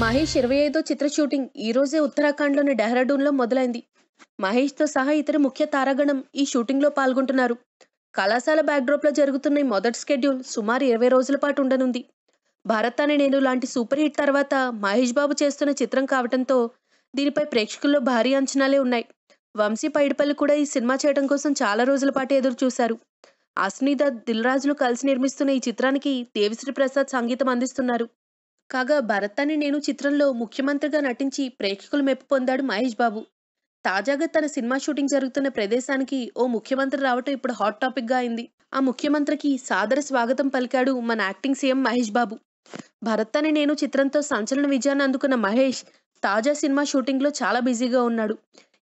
మహేష్ 25వ చిత్ర shooting ఈ రోజే ఉత్తరాఖండ్లోని డెహ్రాడూన్లో మొదలైంది. మహేష్తో సహా ఇతర ముఖ్య తారాగణం ఈ షూటింగ్లో పాల్గొంటున్నారు. కళాశాల బ్యాక్డ్రాప్లో జరుగుతున్న ఈ మొదటి షెడ్యూల్ సుమారు 20 రోజుల పాటు ఉండనుంది. భరత్ అనే నేను లాంటి సూపర్ హిట్ తర్వాత మహేష్ బాబు చేస్తున్న చిత్రం కావడంతో దీనిపై ప్రేక్షకుల్లో భారీ అంచనాలే ఉన్నాయి. వంశీ పైడిపల్లి కూడా ఈ సినిమా చేయడం కోసం చాలా రోజుల పాటు ఎదురు చూశారు. అశ్నీద దిల్ రాజులు కలిసి నిర్మిస్తున్న ఈ చిత్రానికి దేవిశ్రీ ప్రసాద్ సంగీతం అందిస్తున్నారు. కాగా భరత్ అని నేను చిత్రంలో ముఖ్యమంత్రిగా నటించి ప్రేక్షకులు మెప్పు పొందాడు మహేష్ బాబు. తాజాగా తన సినిమా షూటింగ్ జరుగుతున్న ప్రదేశానికి ఓ ముఖ్యమంత్రి రావటం ఇప్పుడు హాట్ టాపిక్ గా అయింది. ఆ ముఖ్యమంత్రికి సాదర స్వాగతం పలికాడు మన యాక్టింగ్ సీఎం మహేష్ బాబు. భరత్ అని నేను చిత్రంతో సంచలన విజయాన్ని అందుకున్న మహేష్ తాజా సినిమా షూటింగ్ లో చాలా బిజీగా ఉన్నాడు.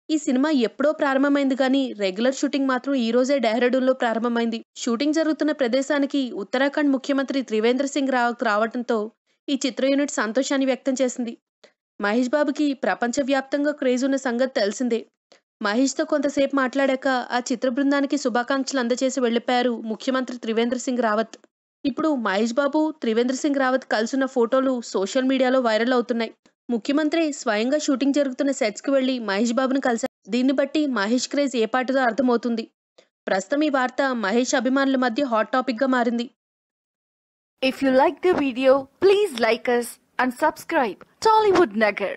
ఈ సినిమా ఎప్పుడో ప్రారంభమైంది కానీ రెగ్యులర్ షూటింగ్ మాత్రం ఈ రోజే డెహ్రాడూన్ లో ప్రారంభమైంది. షూటింగ్ జరుగుతున్న ప్రదేశానికి ఉత్తరాఖండ్ ముఖ్యమంత్రి త్రివేంద్ర సింగ్ రావత్ రావడంతో ఈ చిత్ర యూనిట్ సంతోషాన్ని వ్యక్తం చేసింది. మహేష్ బాబుకి ప్రపంచవ్యాప్తంగా క్రేజ్ ఉన్న సంగతి తెలిసిందే. మహేష్తో కొంతసేపు మాట్లాడాక ఆ చిత్ర బృందానికి శుభాకాంక్షలు అందజేసి వెళ్లిపోయారు ముఖ్యమంత్రి త్రివేంద్ర సింగ్ రావత్. ఇప్పుడు మహేష్ బాబు త్రివేంద్ర సింగ్ రావత్ కలిసిన ఫోటోలు సోషల్ మీడియాలో వైరల్ అవుతున్నాయి. ముఖ్యమంత్రి స్వయంగా షూటింగ్ జరుగుతున్న సెట్స్ కు వెళ్లి మహేష్ బాబును కలిశారు. దీన్ని బట్టి మహేష్ క్రేజ్ ఏ పాటిదో అర్థమవుతుంది. ప్రస్తుతం ఈ వార్త మహేష్ అభిమానుల మధ్య హాట్ టాపిక్ గా మారింది. If you like the video, please like us and subscribe Tollywood Nagar.